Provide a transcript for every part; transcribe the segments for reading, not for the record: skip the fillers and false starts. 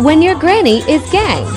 when your granny is gang.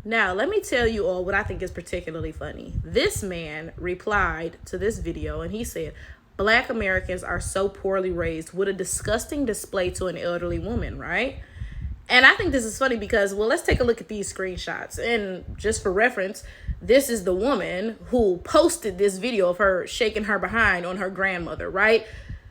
Now, let me tell you all what I think is particularly funny. This man replied to this video and he said, Black Americans are so poorly raised, with a disgusting display to an elderly woman, right? And I think this is funny because, well, let's take a look at these screenshots. And just for reference, this is the woman who posted this video of her shaking her behind on her grandmother, right?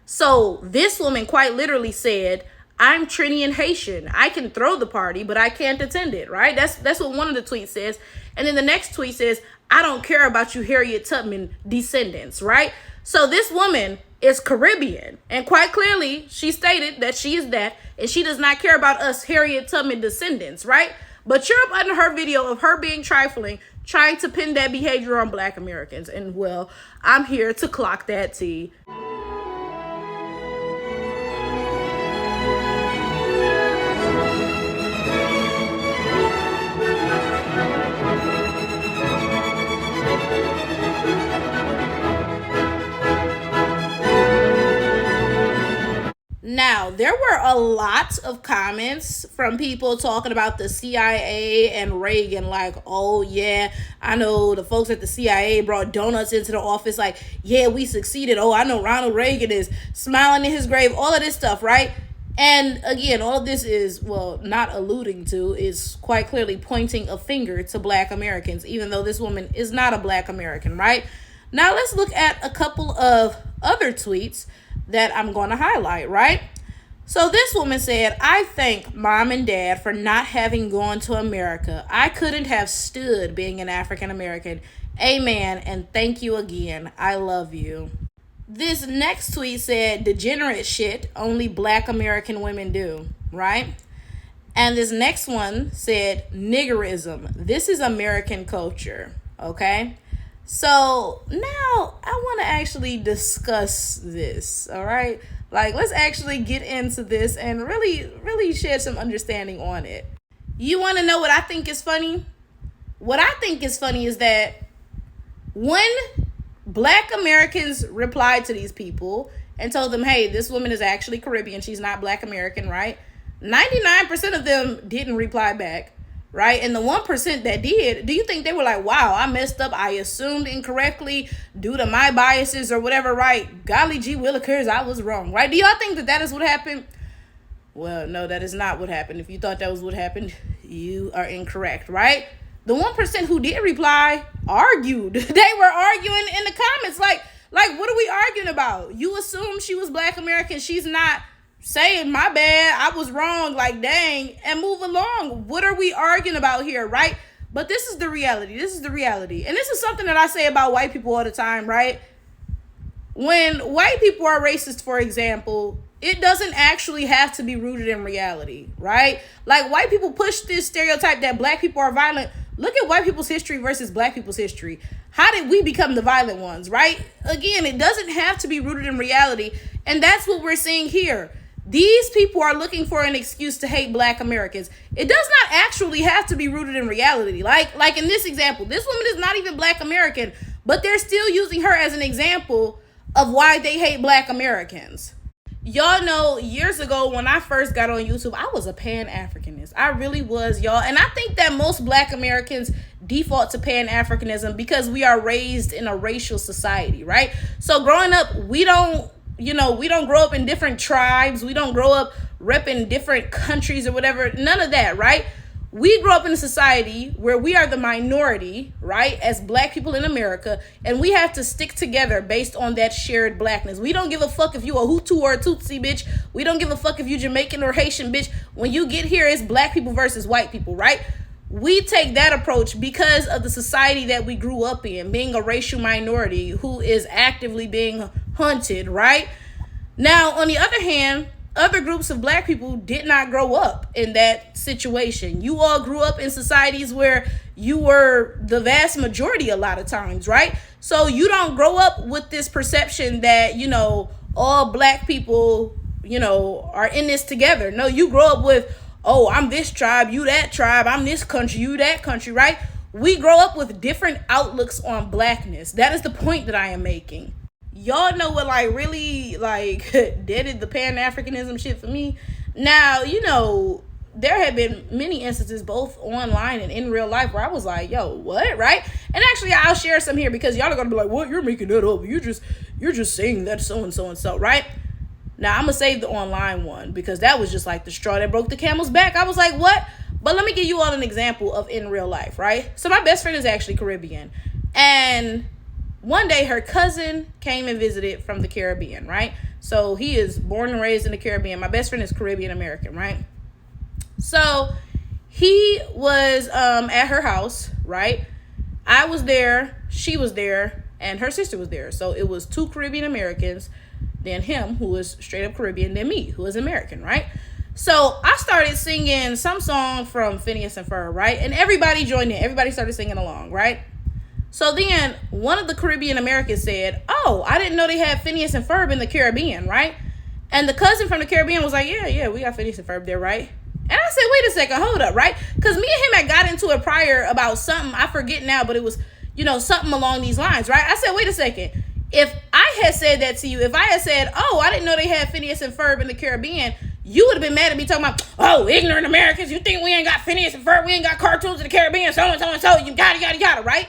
So this woman quite literally said, I'm Trini and Haitian. I can throw the party, but I can't attend it, right? That's what one of the tweets says. And then the next tweet says, I don't care about you Harriet Tubman descendants, right? So this woman is Caribbean. And quite clearly, she stated that she is that, and she does not care about us Harriet Tubman descendants, right? But you're up under her video of her being trifling, trying to pin that behavior on Black Americans. And well, I'm here to clock that tea. Now, there were a lot of comments from people talking about the CIA and Reagan, like, oh, yeah, I know the folks at the CIA brought donuts into the office, like, yeah, we succeeded. Oh, I know Ronald Reagan is smiling in his grave, all of this stuff, right? And again, all of this is, well, not alluding to, is quite clearly pointing a finger to Black Americans, even though this woman is not a Black American, right? Now, let's look at a couple of other tweets that I'm going to highlight, right? So this woman said, I thank mom and dad for not having gone to America. I couldn't have stood being an African American. Amen, and thank you again. I love you. This next tweet said, degenerate shit only Black American women do, right? And this next one said, niggerism. This is American culture, okay? So now I want to actually discuss this, all right? Like, let's actually get into this and really shed some understanding on it. You want to know what I think is funny? What I think is funny is that when Black Americans replied to these people and told them, hey, this woman is actually Caribbean, she's not Black American, right? 99% of them didn't reply back. Right? And the 1% that did, do you think they were like, wow, I messed up, I assumed incorrectly due to my biases or whatever, right? Golly gee willikers, I was wrong, right? Do y'all think that that is what happened? Well, no, that is not what happened. If you thought that was what happened, you are incorrect, right? The 1% who did reply argued. They were arguing in the comments like, what are we arguing about? You assume she was Black American, she's not. Saying my bad, I was wrong, like dang, and move along. What are we arguing about here, right? But this is the reality. This is the reality. And this is something that I say about white people all the time, right? When white people are racist, for example, it doesn't actually have to be rooted in reality, right? Like, white people push this stereotype that Black people are violent. Look at white people's history versus Black people's history. How did we become the violent ones, right? Again, it doesn't have to be rooted in reality. And that's what we're seeing here. These people are looking for an excuse to hate Black Americans. It does not actually have to be rooted in reality. Like in this example, this woman is not even Black American, but they're still using her as an example of why they hate Black Americans. Y'all know, years ago when I first got on YouTube, I was a Pan-Africanist. I really was, y'all. And I think that most Black Americans default to Pan-Africanism because we are raised in a racial society, right? So growing up, we don't grow up in different tribes. We don't grow up repping different countries or whatever. None of that, right? We grew up in a society where we are the minority, right, as black people in America, and we have to stick together based on that shared blackness. We don't give a fuck if you a Hutu or a Tutsi, bitch. We don't give a fuck if you Jamaican or Haitian, bitch. When you get here, it's black people versus white people, right? We take that approach because of the society that we grew up in, being a racial minority who is actively being hunted, right? Now, on the other hand, other groups of black people did not grow up in that situation. You all grew up in societies where you were the vast majority a lot of times, right? So you don't grow up with this perception that, all black people, are in this together. No, you grow up with, oh, I'm this tribe, you that tribe, I'm this country, you that country, right? We grow up with different outlooks on blackness. That is the point that I am making. Y'all know what really deaded the Pan-Africanism shit for me? Now, there have been many instances both online and in real life where I was like, yo, what, right? And actually I'll share some here because y'all are gonna be like, what, you're making that up, you're just saying that so and so and so, right? Now I'm gonna save the online one because that was just like the straw that broke the camel's back. I was like, what? But let me give you all an example of in real life, right? So my best friend is actually Caribbean, and one day her cousin came and visited from the Caribbean, right? So he is born and raised in the Caribbean. My best friend is Caribbean American, right? So he was at her house, right? I was there, she was there, and her sister was there. So it was 2 Caribbean Americans, then him, who was straight up Caribbean, then me, who is American, right? So I started singing some song from Phineas and Ferb, right? And everybody joined in. Everybody started singing along, right? So then one of the Caribbean Americans said, oh, I didn't know they had Phineas and Ferb in the Caribbean, right? And the cousin from the Caribbean was like, yeah, we got Phineas and Ferb there, right? And I said, wait a second, hold up, right? Because me and him had got into it prior about something, I forget now, but it was, something along these lines, right? I said, wait a second. If I had said that to you, if I had said, oh, I didn't know they had Phineas and Ferb in the Caribbean, you would have been mad at me talking about, oh, ignorant Americans, you think we ain't got Phineas and Ferb, we ain't got cartoons in the Caribbean, so and so and so, you yada, right?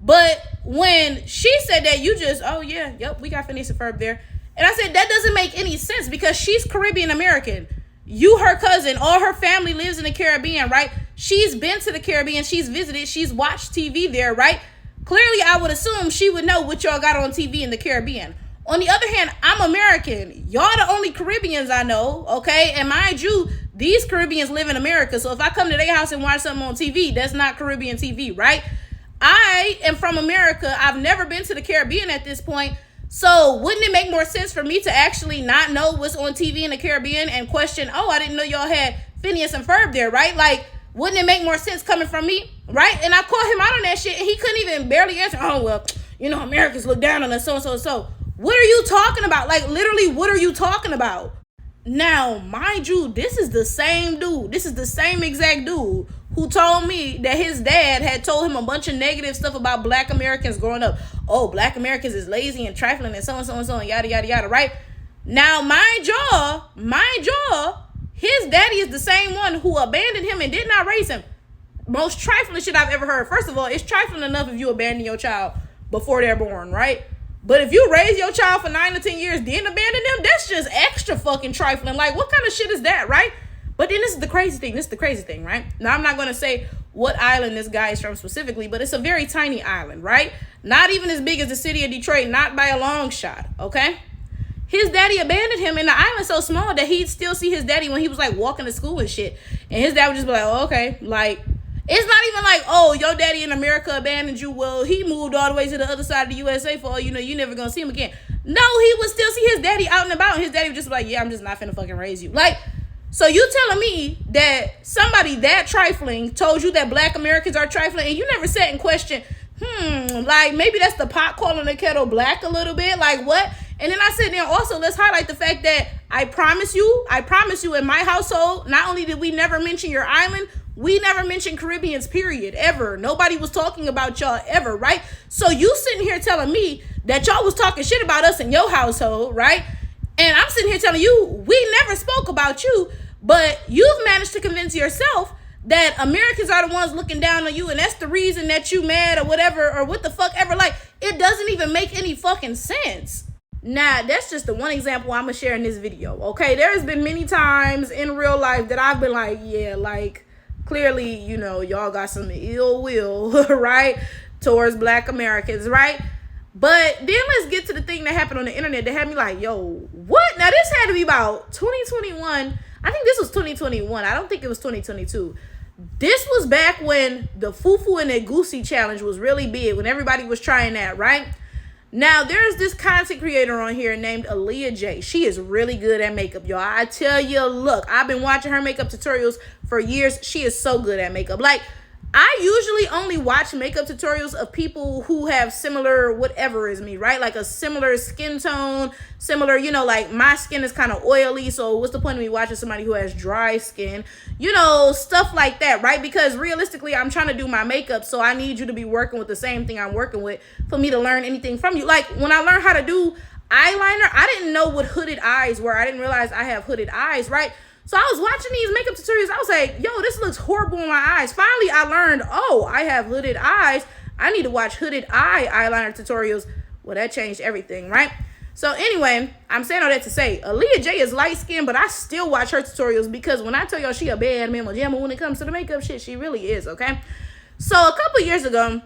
But when she said that, you just, oh yeah, yep, we got Phineas and Ferb there. And I said, that doesn't make any sense because she's Caribbean American. You, her cousin, all her family lives in the Caribbean, right? She's been to the Caribbean, she's visited, she's watched TV there, right? Clearly, I would assume she would know what y'all got on TV in the Caribbean. On the other hand, I'm American. Y'all the only Caribbeans I know, okay? And mind you, these Caribbeans live in America. So if I come to their house and watch something on TV, that's not Caribbean TV, right? I am from America. I've never been to the Caribbean at this point. So wouldn't it make more sense for me to actually not know what's on TV in the Caribbean and question, oh, I didn't know y'all had Phineas and Ferb there, right? Like, wouldn't it make more sense coming from me, right? And I called him out on that shit, and he couldn't even barely answer. Oh, well, Americans look down on us, so and so and so. What are you talking about? Like, literally, what are you talking about? Now, mind you, this is the same dude. This is the same exact dude who told me that his dad had told him a bunch of negative stuff about black Americans growing up. Oh, black Americans is lazy and trifling and so and so and so and yada, yada, yada, right? Now, mind y'all, his daddy is the same one who abandoned him and did not raise him. Most trifling shit I've ever heard. First of all, it's trifling enough if you abandon your child before they're born, right? But if you raise your child for 9 to 10 years, then abandon them, that's just extra fucking trifling. Like, what kind of shit is that, right? But then this is the crazy thing, right? Now, I'm not going to say what island this guy is from specifically, but it's a very tiny island, right? Not even as big as the city of Detroit, not by a long shot, okay? His daddy abandoned him, and the island's so small that he'd still see his daddy when he was, like, walking to school and shit. And his dad would just be like, oh, okay. Like, it's not even like, oh, your daddy in America abandoned you. Well, he moved all the way to the other side of the USA for all you know. You never gonna see him again. No, he would still see his daddy out and about, and his daddy would just be like, yeah, I'm just not finna fucking raise you. Like, so you telling me that somebody that trifling told you that black Americans are trifling, and you never sat and questioned, like, maybe that's the pot calling the kettle black a little bit? Like, what? And then I said, there also, let's highlight the fact that I promise you, in my household, not only did we never mention your island, we never mentioned Caribbeans, period, ever. Nobody was talking about y'all ever, right? So you sitting here telling me that y'all was talking shit about us in your household, right? And I'm sitting here telling you, we never spoke about you, but you've managed to convince yourself that Americans are the ones looking down on you, and that's the reason that you mad or whatever, or what the fuck ever. Like, it doesn't even make any fucking sense. Now, that's just the one example I'm gonna share in this video, okay? There's been many times in real life that I've been like, yeah, like, clearly, y'all got some ill will, right, towards Black Americans, right? But then let's get to the thing that happened on the internet that had me like, yo, what? Now, this had to be about 2021. I think this was 2021. I don't think it was 2022. This was back when the Fufu and Egusi challenge was really big, when everybody was trying that, right? Now, there's this content creator on here named Aaliyah J. She is really good at makeup, y'all. I tell you, look, I've been watching her makeup tutorials for years. She is so good at makeup. Like, I usually only watch makeup tutorials of people who have similar whatever is me, right? Like a similar skin tone, similar, like my skin is kind of oily. So what's the point of me watching somebody who has dry skin? Stuff like that, right? Because realistically, I'm trying to do my makeup. So I need you to be working with the same thing I'm working with for me to learn anything from you. Like when I learned how to do eyeliner, I didn't know what hooded eyes were. I didn't realize I have hooded eyes, right? So I was watching these makeup tutorials. I was like, yo, this looks horrible in my eyes. Finally, I learned, I have hooded eyes. I need to watch hooded eyeliner tutorials. Well, that changed everything, right? So anyway, I'm saying all that to say, Aaliyah J is light skinned, but I still watch her tutorials because when I tell y'all she a bad mama jamma when it comes to the makeup shit, she really is, okay? So a couple years ago,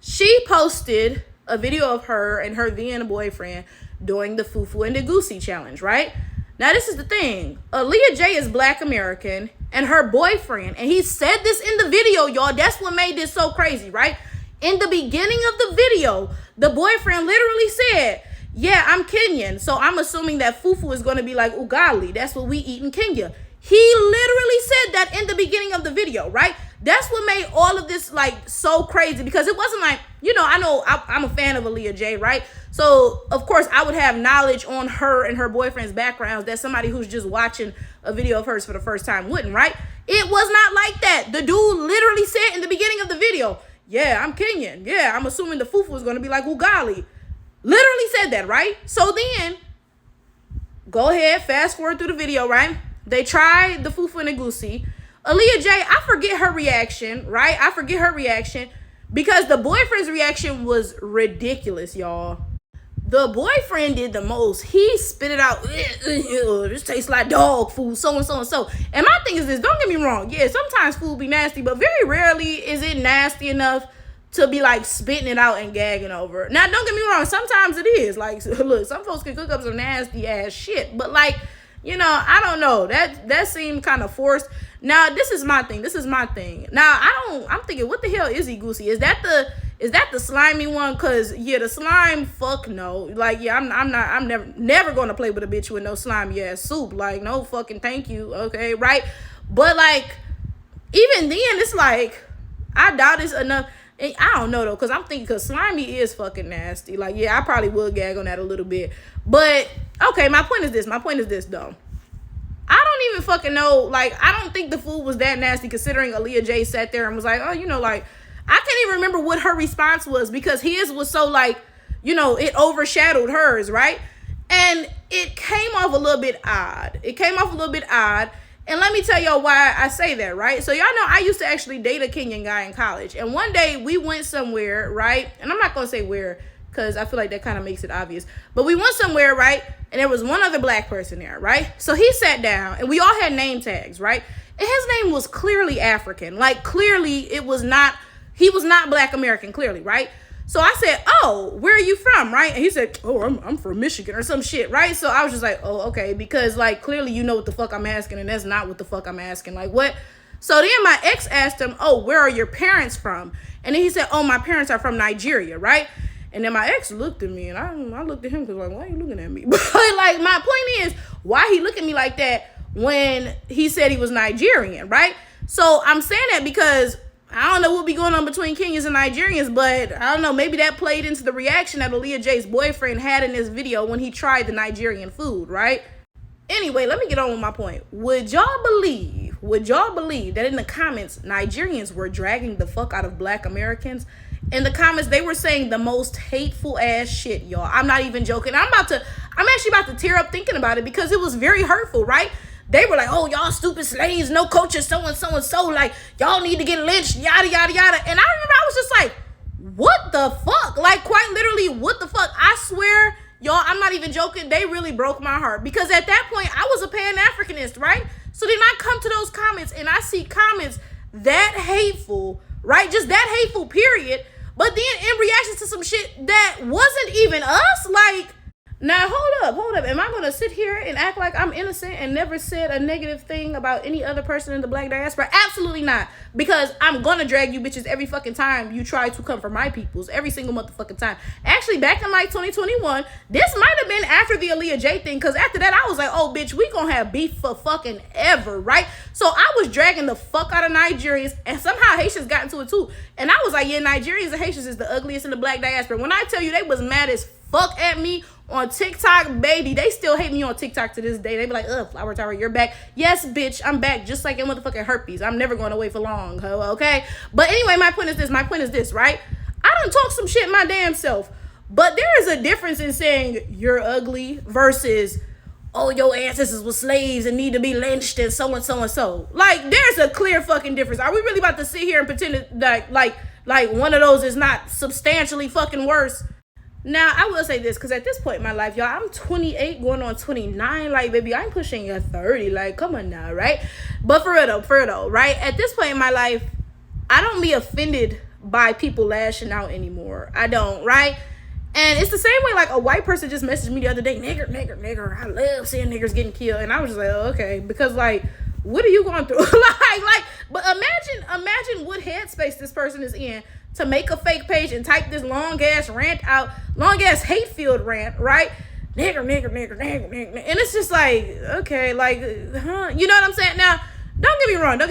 she posted a video of her and her then boyfriend doing the Fufu and the Goosey challenge, right? Now, this is the thing. Aaliyah J is Black American, and her boyfriend, and he said this in the video, y'all. That's what made this so crazy, right? In the beginning of the video, the boyfriend literally said, yeah, I'm Kenyan, so I'm assuming that fufu is going to be like ugali. That's what we eat in Kenya. He literally said that in the beginning of the video, right? That's what made all of this like so crazy, because it wasn't like, I know I'm a fan of Aaliyah J, right? So of course I would have knowledge on her and her boyfriend's backgrounds that somebody who's just watching a video of hers for the first time wouldn't, right? It was not like that. The dude literally said in the beginning of the video, yeah, I'm Kenyan. Yeah, I'm assuming the fufu is going to be like ugali. Literally said that, right? So then, go ahead, fast forward through the video, right? They tried the fufu and the goosey. Aaliyah J, I forget her reaction, right? I forget her reaction because the boyfriend's reaction was ridiculous, y'all. The boyfriend did the most. He spit it out. This tastes like dog food, so and so and so. And my thing is this, don't get me wrong. Yeah, sometimes food be nasty, but very rarely is it nasty enough to be like spitting it out and gagging over. Now, don't get me wrong. Sometimes it is. Like, look, some folks can cook up some nasty ass shit, but like, I don't know. That seemed kind of forced. Now, this is my thing. Now, I'm thinking, what the hell is Goosey? Is that the slimy one? Cause yeah, the slime, fuck no. Like, yeah, I'm never gonna play with a bitch with no slimy ass soup. Like, no fucking thank you. Okay, right? But like, even then, it's like, I doubt it's enough. I don't know though, cause I'm thinking, cause slimy is fucking nasty. Like, yeah, I probably would gag on that a little bit. But okay, my point is this though. I don't even fucking know. Like, I don't think the food was that nasty, considering Aaliyah J sat there and was like, oh, like, I can't even remember what her response was, because his was so like, it overshadowed hers, right? And it came off a little bit odd. And let me tell y'all why I say that, right? So y'all know I used to actually date a Kenyan guy in college. And one day we went somewhere, right? And I'm not going to say where, because I feel like that kind of makes it obvious. But we went somewhere, right? And there was one other black person there, right? So he sat down, and we all had name tags, right? And his name was clearly African. Like, clearly he was not Black American, clearly, right? So I said, oh, where are you from, right? And he said, oh, I'm from Michigan or some shit, right? So I was just like, oh, okay, because like clearly you know what the fuck I'm asking, and that's not what the fuck I'm asking. Like, what? So then my ex asked him, oh, where are your parents from? And then he said, oh, my parents are from Nigeria, right? And then my ex looked at me, and I looked at him because, like, why are you looking at me? But like, my point is, why he look at me like that when he said he was Nigerian, right? So I'm saying that because I don't know what be going on between Kenyans and Nigerians, but I don't know, maybe that played into the reaction that Aaliyah J's boyfriend had in this video when he tried the Nigerian food, right? Anyway, let me get on with my point. Would y'all believe that in the comments, Nigerians were dragging the fuck out of Black Americans? In the comments, they were saying the most hateful ass shit, y'all. I'm not even joking. I'm actually about to tear up thinking about it, because it was very hurtful, right? They were like, oh, y'all stupid slaves, no culture, so, like, y'all need to get lynched, yada, yada, yada. And I remember I was just like, what the fuck? Like, quite literally, what the fuck? I swear, y'all, I'm not even joking. They really broke my heart, because at that point, I was a Pan-Africanist, right? So then I come to those comments and I see comments that hateful, right? Just that hateful, period. But then in reaction to some shit that wasn't even us, like, now hold up. Am I gonna sit here and act like I'm innocent and never said a negative thing about any other person in the black diaspora? Absolutely not. Because I'm gonna drag you bitches every fucking time you try to come for my peoples. Every single motherfucking time. Actually, back in like 2021, this might have been after the Aaliyah J thing. Cause after that, I was like, oh bitch, we gonna have beef for fucking ever, right? So I was dragging the fuck out of Nigerians, and somehow Haitians got into it too. And I was like, yeah, Nigerians and Haitians is the ugliest in the black diaspora. When I tell you they was mad as fuck at me on TikTok, baby, they still hate me on TikTok to this day. They be like, Flower Tower, you're back. Yes, bitch, I'm back, just like in motherfucking herpes. I'm never going away for long, ho, okay? But anyway, my point is this, right? I done talk some shit my damn self. But there is a difference in saying you're ugly versus, oh, your ancestors were slaves and need to be lynched and so and so and so. Like, there's a clear fucking difference. Are we really about to sit here and pretend that like one of those is not substantially fucking worse? Now, I will say this, because at this point in my life, y'all, I'm 28 going on 29. Like, baby, I'm pushing a 30. Like, come on now, right? But for real though, right? At this point in my life, I don't be offended by people lashing out anymore. I don't, right? And it's the same way, like, a white person just messaged me the other day, nigger. I love seeing niggers getting killed. And I was just like, oh, okay. Because, like, what are you going through? But imagine what headspace this person is in to make a fake page and type this long ass hate-filled rant, right? Nigger. And it's just like, okay, like, huh? You know what I'm saying? Now, don't get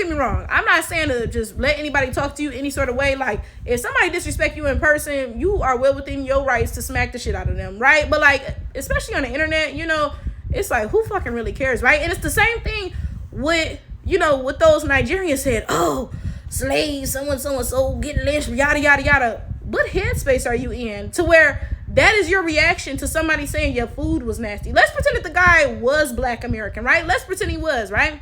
me wrong. I'm not saying to just let anybody talk to you any sort of way. Like, if somebody disrespect you in person, you are well within your rights to smack the shit out of them, right? But, like, especially on the internet, you know, it's like, who fucking really cares, right? And it's the same thing with, you know, what those Nigerians said, oh, slaves, so get lynched, yada yada yada. What headspace are you in to where that is your reaction to somebody saying your food was nasty? Let's pretend that the guy was Black American, right? Let's pretend he was, right?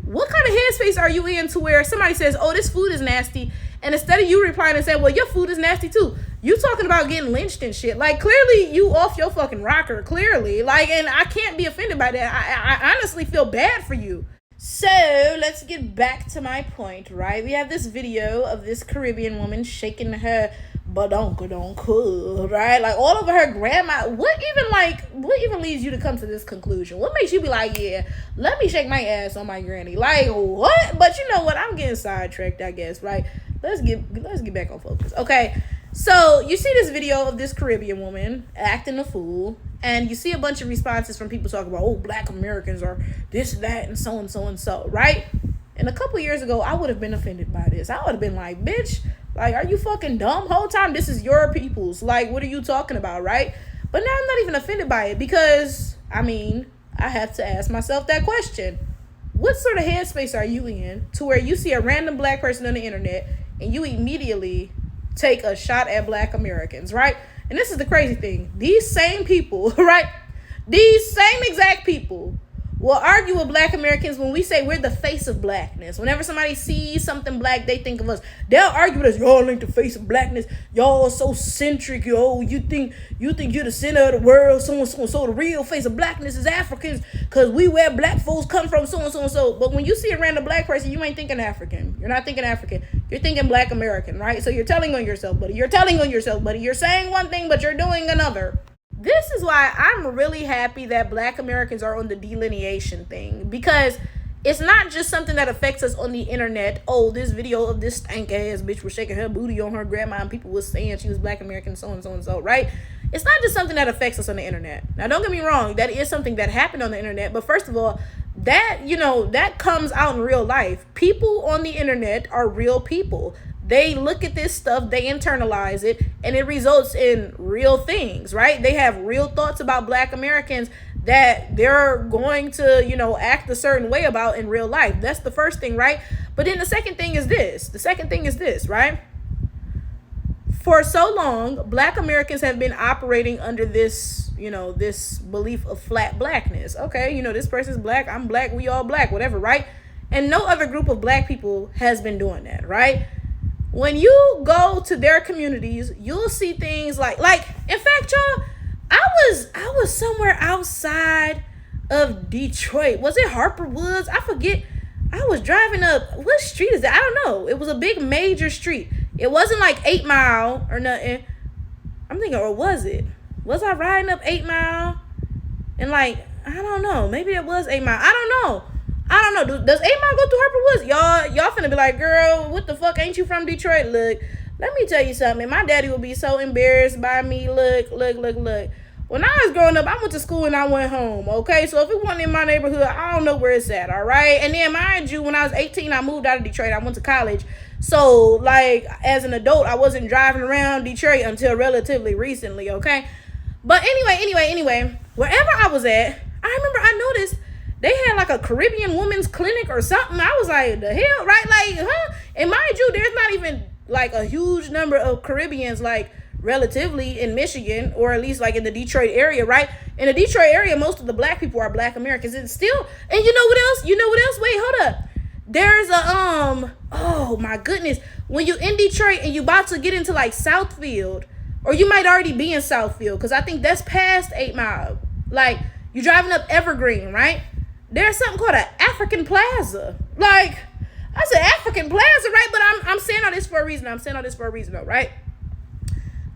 What kind of headspace are you in to where somebody says, oh, this food is nasty, and instead of you replying and saying, well, your food is nasty too, you talking about getting lynched and shit? Like, clearly you off your fucking rocker, clearly. Like, and I can't be offended by that. I honestly feel bad for you. So let's get back to my point, right? We have this video of this Caribbean woman shaking her badonkadonka, right? Like, all over her grandma. What even leads you to come to this conclusion? What makes you be like, yeah, let me shake my ass on my granny? Like, what? But you know what? I'm getting sidetracked, I guess, right? Let's get back on focus. Okay. So you see this video of this Caribbean woman acting a fool, and you see a bunch of responses from people talking about, oh, Black Americans are this, that, and so, right? And a couple years ago, I would have been offended by this. I would have been like, bitch, like, are you fucking dumb? Whole time, this is your people's. Like, what are you talking about, right? But now I'm not even offended by it because, I mean, I have to ask myself that question. What sort of headspace are you in to where you see a random Black person on the internet and you immediately take a shot at Black Americans, right? And this is the crazy thing. These same people, right? These same exact people will argue with Black Americans when we say we're the face of blackness. Whenever somebody sees something Black, they think of us. They'll argue with us, y'all ain't the face of blackness. Y'all so centric, yo. You think you're the center of the world, so and so. So the real face of blackness is Africans, because we where Black folks come from, so and so and so. But when you see a random Black person, you ain't thinking African. You're not thinking African. You're thinking Black American, right? So you're telling on yourself, buddy. You're saying one thing, but you're doing another. This is why I'm really happy that Black Americans are on the delineation thing, because it's not just something that affects us on the internet. Oh, this video of this stank ass bitch was shaking her booty on her grandma and people was saying she was Black American, so and so and so, right? It's not just something that affects us on the internet. Now, don't get me wrong, that is something that happened on the internet, but first of all, that, you know, that comes out in real life. People on the internet are real people. They look at this stuff, they internalize it, and it results in real things, right? They have real thoughts about Black Americans that they're going to, you know, act a certain way about in real life. That's the first thing, right? But then the second thing is this, right? For so long, Black Americans have been operating under this, you know, this belief of flat blackness. Okay, you know, this person's Black, I'm Black, we all Black, whatever, right? And no other group of Black people has been doing that, right? When you go to their communities, you'll see things like in fact, y'all, I was somewhere outside of Detroit. Was it Harper Woods? I forget. I was driving up. What street is that? I don't know. It was a big major street. It wasn't like 8 Mile or nothing. I'm thinking, or was it? Was I riding up 8 Mile? And like, I don't know. Maybe it was 8 Mile. I don't know. Does 8 Mile go through Harper Woods? Y'all finna be like, girl, what the fuck? Ain't you from Detroit? Look, let me tell you something. My daddy would be so embarrassed by me. Look. When I was growing up, I went to school and I went home, okay? So if it wasn't in my neighborhood, I don't know where it's at, all right? And then, mind you, when I was 18, I moved out of Detroit. I went to college. So, like, as an adult, I wasn't driving around Detroit until relatively recently, okay? But anyway, wherever I was at, I remember I noticed they had, like, a Caribbean women's clinic or something. I was like, the hell, right? Like, huh? And mind you, there's not even, like, a huge number of Caribbeans, like, relatively in Michigan, or at least like in the Detroit area, right? In the Detroit area, most of the black people are black Americans. And still, and you know what else? Wait, hold up. There's a oh my goodness. When you in Detroit and you about to get into like Southfield, or you might already be in Southfield, because I think that's past 8 Mile. Like, you driving up Evergreen, right? There's something called an African Plaza. Like, I said African Plaza, right? But I'm saying all this for a reason. Though, right?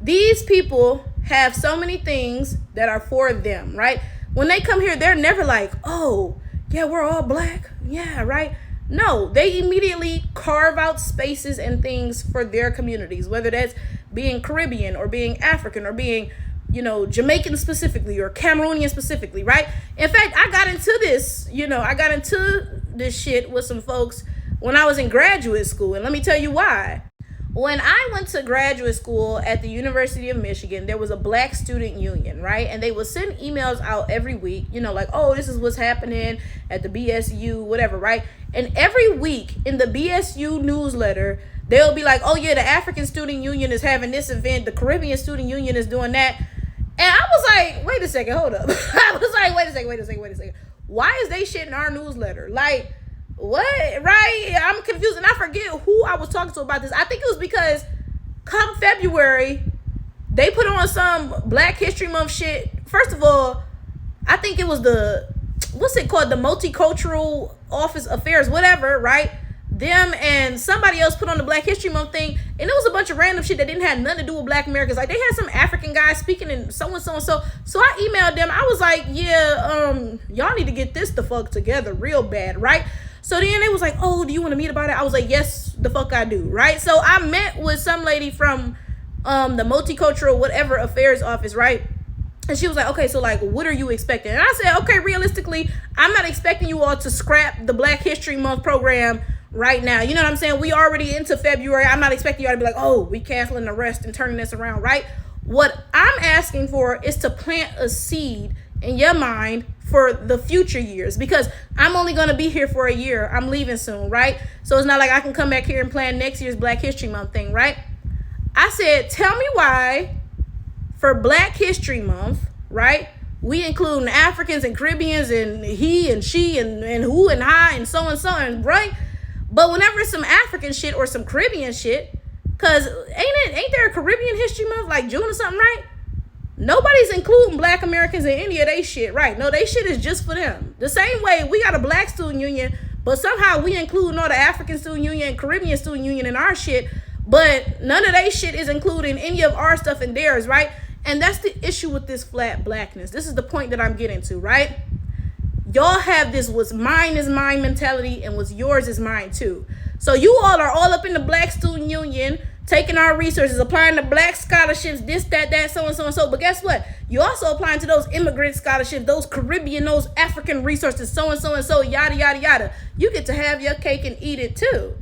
These people have so many things that are for them, right? When they come here, they're never like, oh, yeah, we're all black. Yeah, right? No, they immediately carve out spaces and things for their communities, whether that's being Caribbean or being African or being, Jamaican specifically or Cameroonian specifically, right? In fact, I got into this shit with some folks when I was in graduate school. And let me tell you why. When I went to graduate school at the University of Michigan, there was a black student union, right? And they would send emails out every week, like, oh, this is what's happening at the BSU, whatever, right? And every week in the BSU newsletter, they'll be like, oh, yeah, the African Student Union is having this event. The Caribbean Student Union is doing that. And I was like, wait a second, hold up. I was like, wait a second. Why is they shit in our newsletter? Like, what? Right? I'm confused. And I forget who I was talking to about this. I think it was because come February, they put on some Black History Month shit. First of all, I think it was the Multicultural Office Affairs, whatever, right? Them and somebody else put on the Black History Month thing, and it was a bunch of random shit that didn't have nothing to do with Black Americans. Like, they had some African guy speaking and so and so. So I emailed them. I was like, yeah, y'all need to get this the fuck together real bad, right? So then they was like, oh, do you want to meet about it? I was like, yes, the fuck I do, right? So I met with some lady from the Multicultural whatever affairs office, right? And she was like, okay, so like, what are you expecting? And I said, okay, realistically, I'm not expecting you all to scrap the Black History Month program right now. You know what I'm saying? We already into February. I'm not expecting y'all to be like, oh, we canceling the rest and turning this around, right? What I'm asking for is to plant a seed in your mind for the future years, because I'm only going to be here for a year. I'm leaving soon, right? So it's not like I can come back here and plan next year's Black History Month thing, right? I said, tell me why for Black History Month, right, we include Africans and Caribbeans and he and she and who and I and so, and right? But whenever it's some African shit or some Caribbean shit, because ain't there a Caribbean History Month like June or something, right? Nobody's including Black Americans in any of they shit, right? No, they shit is just for them. The same way we got a Black student union, but somehow we include all the African student union and Caribbean student union in our shit, but none of they shit is including any of our stuff in theirs, right? And that's the issue with this flat blackness. This is the point that I'm getting to, right? Y'all have this what's mine is mine mentality, and what's yours is mine too. So you all are all up in the Black student union, taking our resources, applying to Black scholarships, this, that, so and so. But guess what? You also applying to those immigrant scholarships, those Caribbean, those African resources, so and so, yada, yada, yada. You get to have your cake and eat it too.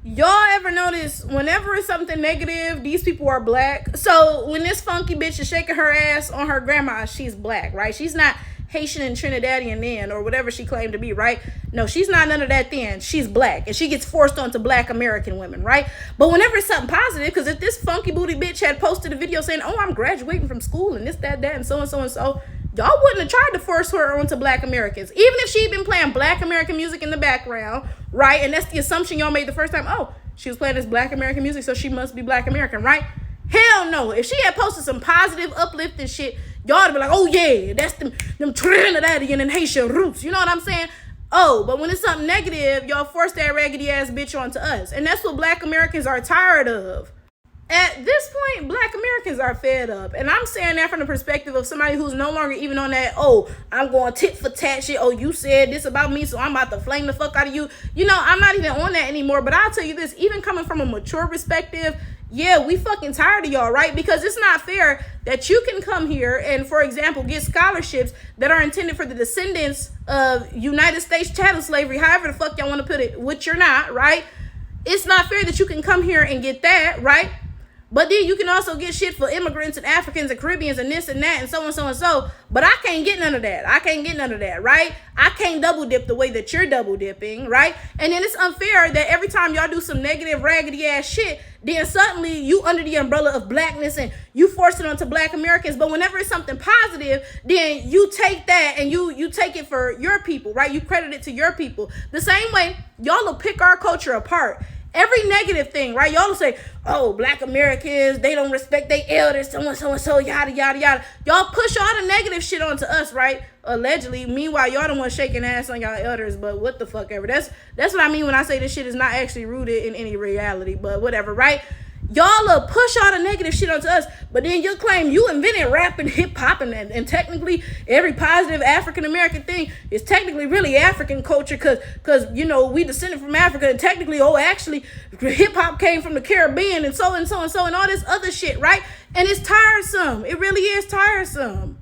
Y'all ever notice whenever it's something negative, these people are Black? So when this funky bitch is shaking her ass on her grandma, she's Black, right? She's not Haitian and Trinidadian then, or whatever she claimed to be, right? No, she's not none of that then. She's Black, and she gets forced onto Black American women, right? But whenever it's something positive, because if this funky booty bitch had posted a video saying, oh, I'm graduating from school and this, that, and so, y'all wouldn't have tried to force her onto Black Americans. Even if she'd been playing Black American music in the background, right? And that's the assumption y'all made the first time. Oh, she was playing this Black American music, so she must be Black American, right? Hell no. If she had posted some positive, uplifting shit, y'all be like, oh yeah, that's them Trinidadian and Haitian roots. You know what I'm saying? Oh, but when it's something negative, y'all force that raggedy ass bitch onto us. And that's what Black Americans are tired of. At this point, Black Americans are fed up. And I'm saying that from the perspective of somebody who's no longer even on that, oh, I'm going tit for tat shit. Oh, you said this about me, so I'm about to flame the fuck out of you. You know, I'm not even on that anymore. But I'll tell you this, even coming from a mature perspective, yeah, we fucking tired of y'all, right? Because it's not fair that you can come here and, for example, get scholarships that are intended for the descendants of United States chattel slavery, however the fuck y'all want to put it, which you're not, right? It's not fair that you can come here and get that, right? But then you can also get shit for immigrants and Africans and Caribbeans and this and that and so and so and so. But I can't get none of that. I can't get none of that, right? I can't double dip the way that you're double dipping, right? And then it's unfair that every time y'all do some negative, raggedy ass shit, then suddenly you under the umbrella of blackness and you force it onto Black Americans. But whenever it's something positive, then you take that and you take it for your people, right? You credit it to your people. The same way y'all will pick our culture apart. Every negative thing, right? Y'all will say, oh, Black Americans, they don't respect their elders, so and so and so, yada, yada, yada. Y'all push all the negative shit onto us, right? Allegedly. Meanwhile, y'all the ones shaking ass on y'all elders, but what the fuck ever. That's what I mean when I say this shit is not actually rooted in any reality, but whatever, right? Y'all push all the negative shit onto us, but then you'll claim you invented rap and hip hop, and technically every positive African American thing is technically really African culture, cause you know we descended from Africa, and technically, oh, actually hip hop came from the Caribbean, and so and so and so and all this other shit, right? And it's tiresome. It really is tiresome.